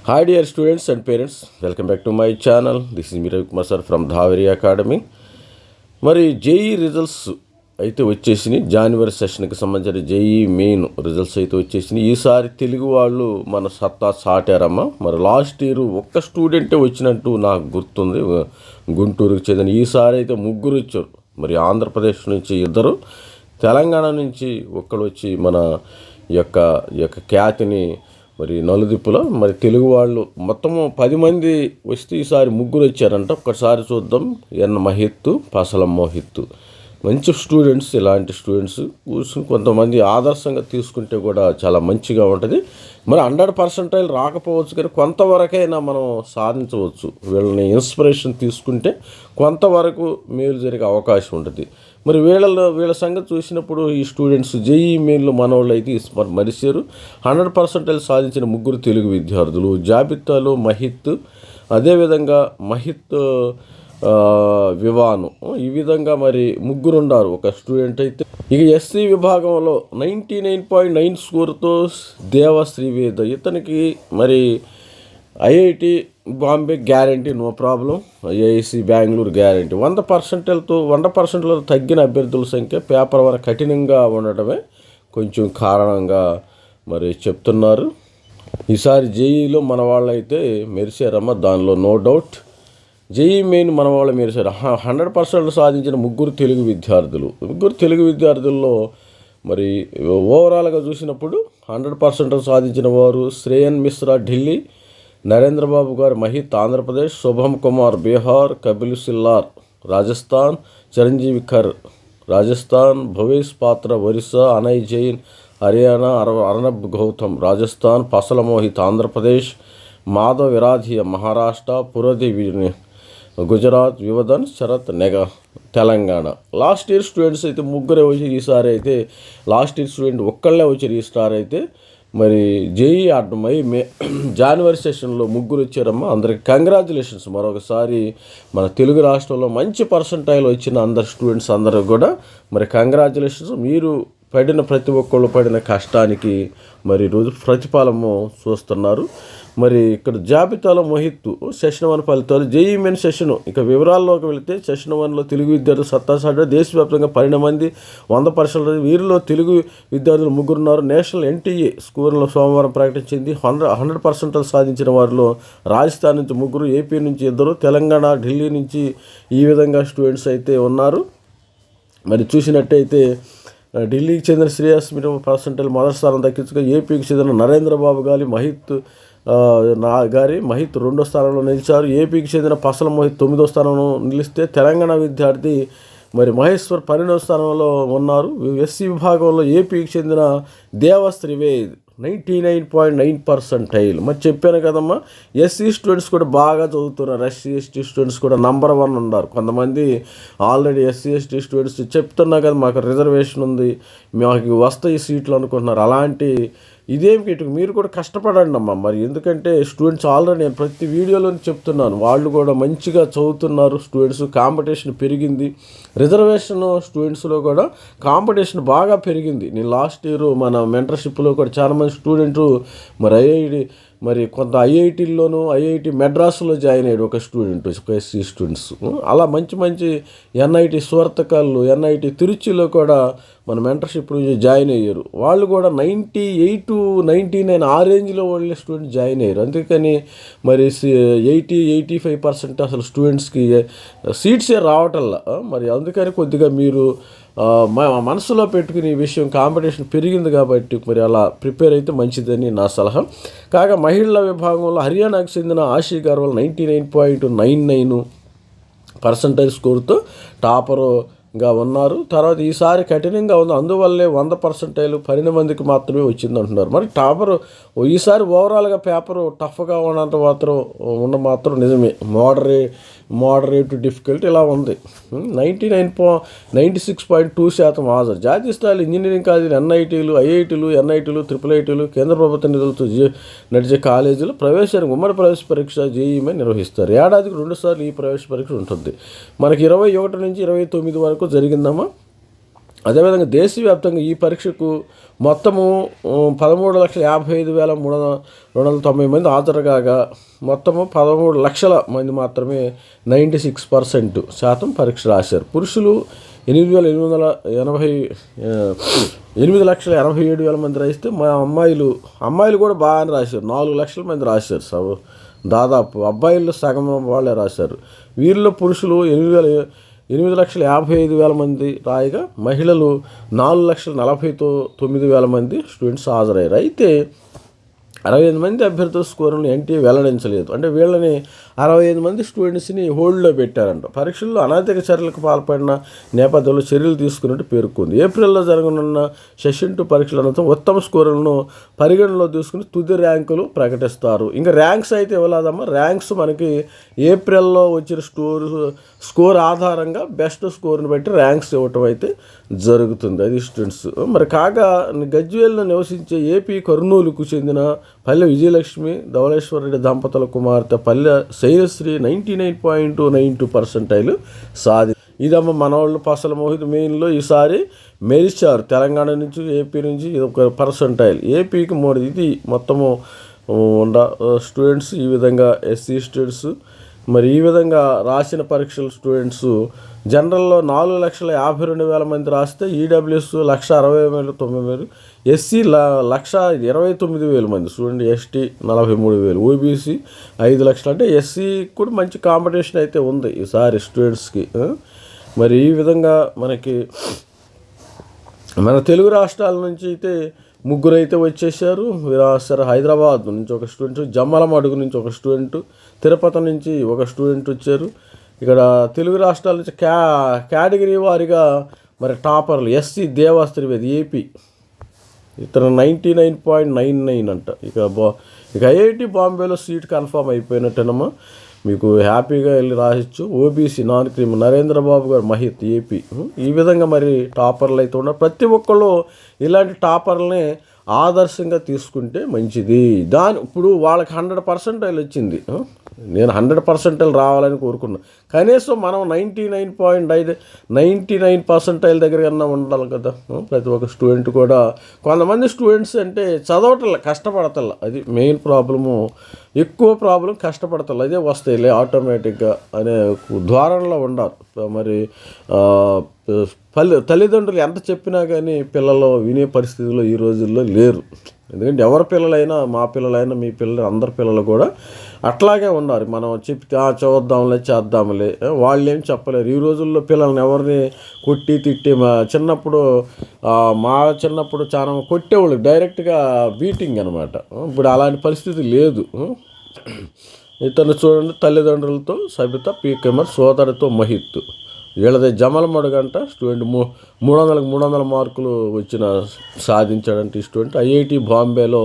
Hi dear students and parents, welcome back to my channel. This is Ravi Kumar sir from Dhaveri Academy. మరి JEE results అయితే వచ్చేసినాయి. జనవరి సెషన్కి సంబంధించిన JEE main results అయితే వచ్చేసినాయి. ఈసారి తెలుగు వాళ్ళు మన సత్తా సాటారమ్మా. మరి లాస్ట్ ఇయర్ ఒక్క స్టూడెంటే వచ్చినట్టు నాకు గుర్తుంది, గుంటూరుకి చెందిన. ఈసారి అయితే ముగ్గురు వచ్చారు. మరి ఆంధ్రప్రదేశ్ నుంచి ఇద్దరు, తెలంగాణ నుంచి ఒక్కడు వచ్చి మన యొక్క ఖ్యాతిని మరి నలుదిప్పులో మరి తెలుగు వాళ్ళు మొత్తము 10 మంది వస్తే ఈసారి ముగ్గురు వచ్చారంట. ఒక్కసారి చూద్దాం. ఎన్ మహిత్తు, పసల మోహిత్తు, మంచి స్టూడెంట్స్. ఇలాంటి స్టూడెంట్స్ కూర్చుని కొంతమంది ఆదర్శంగా తీసుకుంటే కూడా చాలా మంచిగా ఉంటుంది. మరి 100% రాకపోవచ్చు, కానీ కొంతవరకైనా మనం సాధించవచ్చు. వీళ్ళని ఇన్స్పిరేషన్ తీసుకుంటే కొంతవరకు మేలు జరిగే అవకాశం ఉంటుంది. మరి వీళ్ళ సంగతి చూసినప్పుడు ఈ స్టూడెంట్స్ జేఈ మెయిన్లో మనవాళ్ళు అయితే మరిశారు. 100% సాధించిన ముగ్గురు తెలుగు విద్యార్థులు జాబితాలో మహిత్, అదేవిధంగా మహిత్ వివాను, ఈ విధంగా మరి ముగ్గురు ఉన్నారు. ఒక స్టూడెంట్ అయితే ఇక ఎస్సీ విభాగంలో 99.9 స్కోర్తో దేవశ్రీవేద, ఇతనికి మరి IIT Bombay guarantee, no problem. IISc Bengaluru guarantee. 100%లో తగ్గిన అభ్యర్థుల సంఖ్య పేపర్ వరకు కఠినంగా ఉండటమే కొంచెం కారణంగా మరి చెప్తున్నారు. ఈసారి జేఈలో మన వాళ్ళు అయితే మెరిశారమ్మ, దానిలో నో డౌట్. జేఈ మెయిన్ మన వాళ్ళు మెరిశారు. 100% సాధించిన ముగ్గురు తెలుగు విద్యార్థుల్లో మరి ఓవరాల్గా చూసినప్పుడు 100% సాధించిన వారు శ్రేయన్ మిశ్రా ఢిల్లీ, నరేంద్రబాబు గారు మహిత్ ఆంధ్రప్రదేశ్, శుభం కుమార్ బీహార్, కపిల్ సిల్లార్ రాజస్థాన్, చిరంజీవి కర్ రాజస్థాన్, భవేష్ పాత్ర ఒరిస్సా, అనయ్ జైన్ హర్యానా, అర్నబ్ గౌతమ్ రాజస్థాన్, పసల Mohit Andhra Pradesh, Madhav విరాధియ Maharashtra, పురది Gujarat, వివదన్ Sarath Telangana. Last year students అయితే ముగ్గురే వచ్చి, ఈసారి అయితే లాస్ట్ ఇయర్ స్టూడెంట్ ఒక్కళ్ళే వచ్చారు. ఈసారి అయితే మరి జేఈ ఆడమై జనవరి సెషన్లో ముగ్గురు వచ్చారమ్మా. అందరికి కంగ్రాచులేషన్స్. మరొకసారి మన తెలుగు రాష్ట్రంలో మంచి పర్సంటైల్ వచ్చిన అందరు స్టూడెంట్స్ అందరూ కూడా మరి కంగ్రాచులేషన్స్. మీరు ప్రతి ఒక్కళ్ళు పడిన కష్టానికి మరి రోజు ప్రతిఫలము చూస్తున్నారు. మరి ఇక్కడ జాబితాలో మహిత్తు సెషన్ 1 ఫలితాలు జేఈ మెయిన్ సెషన్. ఇక వివరాల్లోకి వెళితే సెషన్ 1లో తెలుగు విద్యార్థులు సత్తా సాటి దేశవ్యాప్తంగా 12 మంది 100%. వీరిలో తెలుగు విద్యార్థులు ముగ్గురున్నారు. నేషనల్ ఎన్టీఏ స్కోర్లో సోమవారం ప్రకటించింది. 100% సాధించిన వారిలో రాజస్థాన్ నుంచి ముగ్గురు, ఏపీ నుంచి ఇద్దరు, తెలంగాణ ఢిల్లీ నుంచి ఈ విధంగా స్టూడెంట్స్ అయితే ఉన్నారు. మరి చూసినట్టయితే ఢిల్లీకి చెందిన శ్రేయస్ పర్సెంటేజ్ మొదటి స్థానం దక్కించుగా, ఏపీకి చెందిన నరేంద్రబాబు గారి మహిత్ 2వ స్థానంలో నిలిచారు. ఏపీకి చెందిన పసల మోహిత్ 9వ స్థానంలో నిలిస్తే, తెలంగాణ విద్యార్థి మరి మహేశ్వర్ 12వ స్థానంలో ఉన్నారు. ఎస్సీ విభాగంలో ఏపీకి చెందిన దేవశ్రీవేద్ 99.9%. మరి చెప్పాను కదమ్మా, ఎస్సీ స్టూడెంట్స్ కూడా బాగా చదువుతున్నారు. ఎస్సీ ఎస్టీ స్టూడెంట్స్ కూడా నంబర్ 1 ఉన్నారు. కొంతమంది ఆల్రెడీ ఎస్సీ ఎస్టీ స్టూడెంట్స్ చెప్తున్నా కదా, మాకు రిజర్వేషన్ ఉంది, మాకు వస్తాయి సీట్లు అనుకుంటున్నారు. అలాంటి ఇదేమి ఇటు మీరు కూడా కష్టపడండి అమ్మా. మరి ఎందుకంటే స్టూడెంట్స్ ఆల్రెడీ నేను ప్రతి వీడియోలో చెప్తున్నాను, వాళ్ళు కూడా మంచిగా చదువుతున్నారు. స్టూడెంట్స్ కాంపిటీషన్ పెరిగింది. రిజర్వేషన్ స్టూడెంట్స్లో కూడా కాంపిటీషన్ బాగా పెరిగింది. నేను లాస్ట్ ఇయర్ మన మెంటర్షిప్లో కూడా చాలామంది స్టూడెంట్లు మరి కొంత ఐఐటీల్లోనూ ఐఐటి మెడ్రాస్లో జాయిన్ అయ్యాడు ఒక స్టూడెంట్, ఒక ఎస్సీ స్టూడెంట్స్. అలా మంచి ఎన్ఐటి సువర్తకల్లు, ఎన్ఐటి తిరుచిలో కూడా మన మెంటర్షిప్ నుంచి జాయిన్ అయ్యారు. వాళ్ళు కూడా 98 99 ఆ రేంజ్లో వాళ్ళే స్టూడెంట్ జాయిన్ అయ్యారు. అందుకని మరి 85% అసలు స్టూడెంట్స్కి సీట్సే రావటంలా. మరి అందుకని కొద్దిగా మీరు మనసులో పెట్టుకుని ఈ విషయం, కాంపిటీషన్ పెరిగింది కాబట్టి మరి అలా ప్రిపేర్ అయితే మంచిదని నా సలహా. కాగా మహిళల విభాగంలో హర్యానాకు చెందిన ఆశీ గర్వాల్ 99.99% స్కోర్తో టాపర్గా ఉన్నారు. తర్వాత ఈసారి కఠినంగా ఉంది, అందువల్లే 100% 12 మందికి మాత్రమే వచ్చింది అంటున్నారు. మరి టాపర్ ఈసారి ఓవరాల్గా పేపరు టఫ్గా ఉన్న మాత్రం నిజమే. మోడరేట్ డిఫికల్ట్ ఇలా ఉంది. 96.2% హాజరు. జాతీయ స్థాయిలో ఇంజనీరింగ్ కాలేజీలు, ఎన్ఐటీలు, ఐఐటీలు, ట్రిపుల్ ఐటీలు, కేంద్ర ప్రభుత్వ నిధులతో నడిచే కాలేజీలు ప్రవేశానికి ఉమ్మడి ప్రవేశ పరీక్ష జేఈఈ నిర్వహిస్తారు. ఏడాదికి 2 సార్లు ఈ ప్రవేశ పరీక్ష ఉంటుంది. మనకి 21 నుంచి 29 వరకు జరిగిందమ్మా. అదేవిధంగా దేశవ్యాప్తంగా ఈ పరీక్షకు మొత్తము 13,55,290 మంది హాజరు కాగా మొత్తము 13 లక్షల మంది మాత్రమే 96% పరీక్ష రాశారు. పురుషులు 8,87,000 మంది రాస్తే మా అమ్మాయిలు కూడా బాగానే రాశారు. 4 లక్షల మంది రాశారు. దాదాపు అబ్బాయిల్లో సగం వాళ్ళే రాశారు. వీరిలో పురుషులు 8,55,000 మంది రాయగా మహిళలు 4,49,000 మంది స్టూడెంట్స్ హాజరయ్యారు. అయితే 65 మంది అభ్యర్థుల స్కోరును ఎన్టీఏ వెల్లడించలేదు. అంటే వీళ్ళని 65 మంది స్టూడెంట్స్ని హోల్డ్లో పెట్టారంట. పరీక్షల్లో అనైతిక చర్యలకు పాల్పడిన నేపథ్యంలో చర్యలు తీసుకున్నట్టు పేర్కొంది. ఏప్రిల్లో జరగనున్న సెషన్ 2 పరీక్షల అనంతరం ఉత్తమ స్కోరులను పరిగణనలో తీసుకుని తుది ర్యాంకులు ప్రకటిస్తారు. ఇంకా ర్యాంక్స్ అయితే ఇవ్వలేదమ్మా. ర్యాంక్స్ మనకి ఏప్రిల్లో వచ్చిన స్కోర్ ఆధారంగా బెస్ట్ స్కోర్ని బట్టి ర్యాంక్స్ ఇవ్వటం అయితే జరుగుతుంది. అది స్టూడెంట్స్. మరి కాగా గజ్వేల్లో నివసించే ఏపీ కర్నూలుకు చెందిన పల్లె విజయలక్ష్మి ధవళేశ్వరరెడ్డి దంపతుల కుమార్తె పల్లె శైలశ్రీ 99.92% సాధి. ఇదమ్మ మనవాళ్ళు పసల మోహిత్ మెయిన్లో ఈసారి మెరిచారు. తెలంగాణ నుంచి ఏపీ నుంచి ఇది ఒక పర్సంటైల్. ఏపీకి ఇది మొత్తము స్టూడెంట్స్ ఈ విధంగా ఎస్సీ స్టూడెంట్స్ మరి ఈ విధంగా రాసిన పరీక్షల స్టూడెంట్స్ జనరల్లో 4,52,000 మంది రాస్తే ఈడబ్ల్యూఎస్ 1,60,900, ఎస్సీ 1,29,000 మంది స్టూడెంట్, ఎస్టీ 43,000, ఓబీసీ 5 లక్షలు. అంటే ఎస్సీ కూడా మంచి కాంపిటీషన్ అయితే ఉంది ఈసారి స్టూడెంట్స్కి. మరి ఈ విధంగా మనకి మన తెలుగు రాష్ట్రాల నుంచి అయితే 3 అయితే వచ్చేసారు. హైదరాబాద్ నుంచి ఒక స్టూడెంట్, జమ్మలమడుగు నుంచి ఒక స్టూడెంట్, తిరుపతి నుంచి ఒక స్టూడెంట్ వచ్చారు. ఇక్కడ తెలుగు రాష్ట్రాల నుంచి కేటగిరీ వారిగా మరి టాపర్లు ఎస్సీ దేవాస్ త్రివేది ఏపీ, ఇతను 99.99 అంట. ఇక ఐఐటి బాంబేలో సీట్ కన్ఫర్మ్ అయిపోయినట్టేనమ్మా. మీకు హ్యాపీగా వెళ్ళి రాయొచ్చు. ఓబీసీ నాన్ క్రీమ్ నరేంద్రబాబు గారు మహిత్ ఏపీ. ఈ విధంగా మరి టాపర్లు అయితే ఉన్నారు. ప్రతి ఒక్కళ్ళు ఇలాంటి టాపర్లని ఆదర్శంగా తీసుకుంటే మంచిది. ఇప్పుడు వాళ్ళకి 100% వచ్చింది. నేను 100% రావాలని కోరుకున్నాను. కనీసం మనం 99.99% దగ్గర కన్నా ఉండాలి కదా ప్రతి ఒక్క స్టూడెంట్ కూడా. కొంతమంది స్టూడెంట్స్ అంటే చదవటం కష్టపడతల, అది మెయిన్ ప్రాబ్లము. ఎక్కువ ప్రాబ్లం కష్టపడతల, అదే వస్తాయిలే ఆటోమేటిక్గా అనే ధోరణిలో ఉండాలి. మరి తల్లిదండ్రులు ఎంత చెప్పినా కానీ పిల్లలు వినే పరిస్థితిలో ఈ రోజుల్లో లేరు. ఎందుకంటే ఎవరి పిల్లలైనా, మా పిల్లలైనా, మీ పిల్లలు, అందరి పిల్లలు కూడా అట్లాగే ఉన్నారు. మనం చెప్తే చదువుద్దాంలే చేద్దాంలే, వాళ్ళు ఏం చెప్పలేరు. ఈ రోజుల్లో పిల్లల్ని ఎవరిని కొట్టి తిట్టి మా చిన్నప్పుడు చాలా కొట్టేవాళ్ళు, డైరెక్ట్గా బీటింగ్ అనమాట. ఇప్పుడు అలాంటి పరిస్థితి లేదు. ఇతను చూడండి, తల్లిదండ్రులతో సబిత పీకెమర్, సోదరితో మహిత్. వీళ్ళది జమలమడుగంట. స్టూడెంట్ 300 మార్కులు సాధించాడంటే ఈ స్టూడెంట్. ఐఐటి బాంబేలో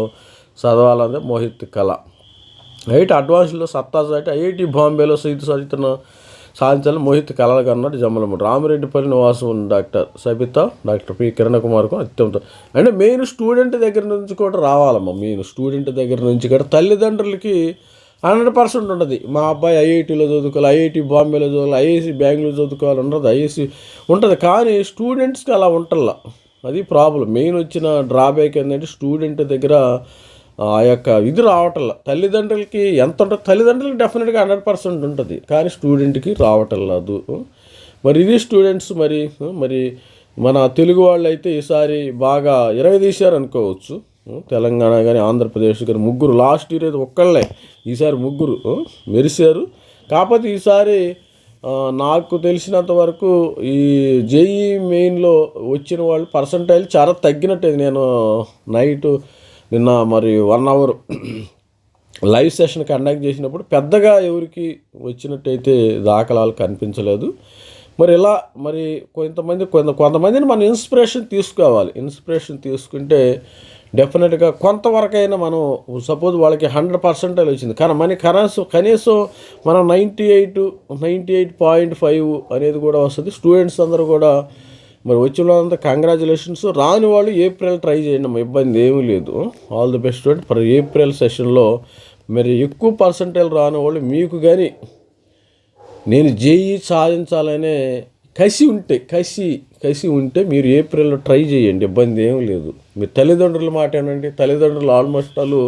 చదవాలంటే మోహిత్ కళ. ఐఐటి అడ్వాన్స్లో సత్తా సాటి ఐఐటి బాంబేలో సీటు సాధించాలని మోహిత్ కళగా అన్నాడు జమ్మలమడు. రామిరెడ్డిపల్లి నివాసం doctor Sabitha, doctor P Kiran కుమార్కు అత్యంత. అంటే మెయిన్ స్టూడెంట్ దగ్గర నుంచి కూడా రావాలమ్మా. మెయిన్ స్టూడెంట్ దగ్గర నుంచి కూడా తల్లిదండ్రులకి 100% ఉండదు. మా అబ్బాయి ఐఐటీలో చదువుకోవాలి, ఐఐటి బాంబేలో చదువుకోవాలి, ఐఐసి బెంగళూరు చదువుకోవాలి ఉండదు, ఐఐసి ఉంటుంది. కానీ స్టూడెంట్స్కి అలా ఉంటల్లా, అది ప్రాబ్లం. మెయిన్ వచ్చిన డ్రాబ్యాక్ ఏంటంటే స్టూడెంట్ దగ్గర ఆ యొక్క ఇది రావటల్లా. తల్లిదండ్రులకి ఎంత ఉంటుంది, తల్లిదండ్రులకి డెఫినెట్గా 100% ఉంటుంది, కానీ స్టూడెంట్కి రావటల్లేదు. మరి ఇది స్టూడెంట్స్. మరి మన తెలుగు వాళ్ళు అయితే ఈసారి బాగా 20 తీశారు అనుకోవచ్చు. తెలంగాణ కానీ ఆంధ్రప్రదేశ్ కానీ 3, లాస్ట్ ఇయర్ అయితే ఒక్కళ్ళే, ఈసారి 3 మెరిశారు. కాకపోతే ఈసారి నాకు తెలిసినంత వరకు ఈ జేఈ మెయిన్లో వచ్చిన వాళ్ళు పర్సంటైల్ చాలా తగ్గినట్టు. నేను నిన్న మరి 1 అవర్ లైవ్ సెషన్ కండక్ట్ చేసినప్పుడు పెద్దగా ఎవరికి వచ్చినట్టయితే దాఖలాలు కనిపించలేదు. మరి ఇలా కొంతమందిని మనం ఇన్స్పిరేషన్ తీసుకోవాలి. ఇన్స్పిరేషన్ తీసుకుంటే డెఫినెట్గా కొంతవరకైనా మనం, సపోజ్ వాళ్ళకి 100% వచ్చింది, కానీ కనీసం మనం 98.5 అనేది కూడా వస్తుంది. స్టూడెంట్స్ అందరూ కూడా మరి వచ్చిన వాళ్ళంతా కంగ్రాచులేషన్స్. రాని వాళ్ళు ఏప్రిల్ ట్రై చేయండి, ఇబ్బంది ఏమీ లేదు. All the best student. For April సెషన్లో మరి ఎక్కువ పర్సంటేజ్ రాని వాళ్ళు మీకు కానీ నేను జేఈ సాధించాలనే కసి ఉంటే మీరు ఏప్రిల్లో ట్రై చేయండి, ఇబ్బంది ఏం లేదు. మీరు తల్లిదండ్రుల మాట ఏనండి, తల్లిదండ్రులు ఆల్మోస్ట్ వాళ్ళు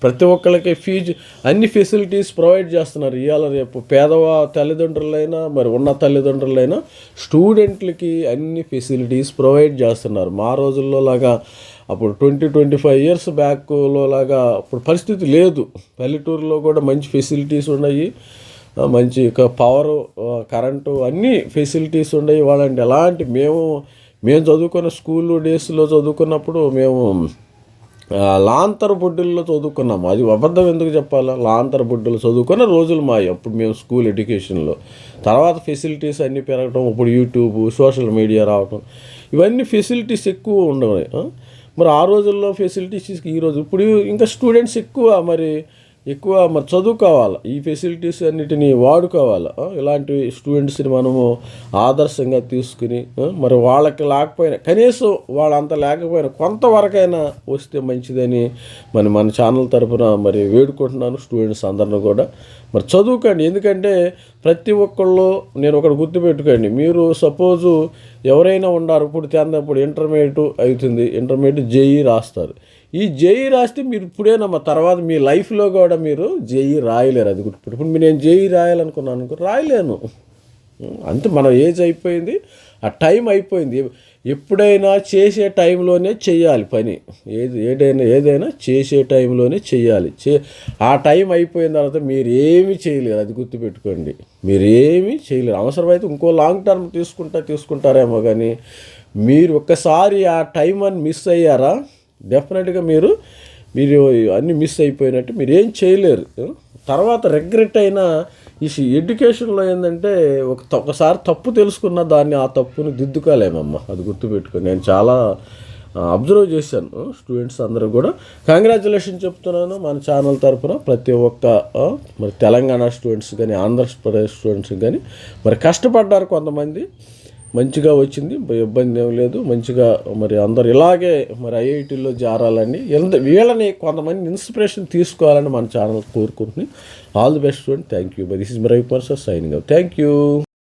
ప్రతి ఒక్కరికి ఫీజు అన్ని ఫెసిలిటీస్ ప్రొవైడ్ చేస్తున్నారు. ఇవాళ రేపు తల్లిదండ్రులైనా మరి ఉన్న తల్లిదండ్రులైనా స్టూడెంట్లకి అన్ని ఫెసిలిటీస్ ప్రొవైడ్ చేస్తున్నారు. మా రోజుల్లో లాగా అప్పుడు 20-25 ఇయర్స్ బ్యాక్లో లాగా అప్పుడు పరిస్థితి లేదు. పల్లెటూరులో కూడా మంచి ఫెసిలిటీస్ ఉన్నాయి, మంచి పవరు, కరెంటు అన్ని ఫెసిలిటీస్ ఉన్నాయి. వాళ్ళంటే ఎలాంటి మేము చదువుకున్న స్కూల్ డేస్లో చదువుకున్నప్పుడు మేము లాంతర బొడ్డుల్లో చదువుకున్నాము. అది అబద్ధం ఎందుకు చెప్పాలా, లాంతర బొడ్డులు చదువుకున్న రోజులు మావి అప్పుడు మేము స్కూల్ ఎడ్యుకేషన్లో. తర్వాత ఫెసిలిటీస్ అన్నీ పెరగటం, ఇప్పుడు యూట్యూబ్, సోషల్ మీడియా రావటం, ఇవన్నీ ఫెసిలిటీస్ ఎక్కువ ఉండవు. మరి ఆ రోజుల్లో ఫెసిలిటీస్ ఈరోజు ఇప్పుడు ఇంకా స్టూడెంట్స్ ఎక్కువ చదువుకోవాలి, ఈ ఫెసిలిటీస్ అన్నిటినీ వాడుకోవాలి. ఇలాంటి స్టూడెంట్స్ని మనము ఆదర్శంగా తీసుకుని మరి వాళ్ళకి లేకపోయినా కనీసం వాళ్ళంత లేకపోయినా కొంతవరకైనా వస్తే మంచిదని మన ఛానల్ తరఫున మరి వేడుకుంటున్నాను. స్టూడెంట్స్ అందరిని కూడా మరి చదువుకోండి. ఎందుకంటే ప్రతి ఒక్కళ్ళు నేను ఒకటి గుర్తుపెట్టుకోండి, మీరు సపోజు ఎవరైనా ఉన్నారు, ఇప్పుడు ఇంటర్మీడియట్ అవుతుంది, ఇంటర్మీడియట్ జేఈ రాస్తారు. ఈ జేఈ రాస్తే మీరు ఇప్పుడేనమ్మా తర్వాత మీ లైఫ్లో కూడా మీరు జేఈ రాయలేరు. అది గుర్తుపెట్టు. ఇప్పుడు నేను జేఈ రాయాలనుకున్నాను రాయలేను, అంతే. మన ఏజ్ అయిపోయింది, ఆ టైం అయిపోయింది. ఎప్పుడైనా చేసే టైంలోనే చేయాలి పని, ఏదైనా చేసే టైంలోనే చేయాలి. ఆ టైం అయిపోయిన తర్వాత మీరు ఏమీ చేయలేరు, అది గుర్తుపెట్టుకోండి. మీరు ఏమీ చేయలేరు. అవసరమైతే ఇంకో లాంగ్ టర్మ్ తీసుకుంటారేమో, కానీ మీరు ఒక్కసారి ఆ టైం అని మిస్ అయ్యారా, డెఫినెట్గా మీరు అన్నీ మిస్ అయిపోయినట్టు, మీరు ఏం చేయలేరు. తర్వాత రిగ్రెట్ అయినా ఈ ఎడ్యుకేషన్లో ఏంటంటే ఒకసారి తప్పు తెలుసుకున్న దాన్ని ఆ తప్పుని దిద్దుకోలేమమ్మా, అది గుర్తుపెట్టుకొని. నేను చాలా అబ్జర్వ్ చేశాను. స్టూడెంట్స్ అందరూ కూడా కంగ్రాచులేషన్ చెప్తున్నాను మన ఛానల్ తరఫున. ప్రతి ఒక్క మరి తెలంగాణ స్టూడెంట్స్ కానీ, ఆంధ్రప్రదేశ్ స్టూడెంట్స్ కానీ మరి కష్టపడ్డారు. కొంతమంది మంచిగా వచ్చింది, ఇబ్బంది ఏం లేదు. మంచిగా మరి అందరు ఇలాగే మరి ఐఐటీలో చేరాలని, వీళ్ళని కొంతమంది ఇన్స్పిరేషన్ తీసుకోవాలని మన ఛానల్ కోరుకుంటున్నాను. All the best student. Thank you. This is Ravikumar sir signing out. Thank you.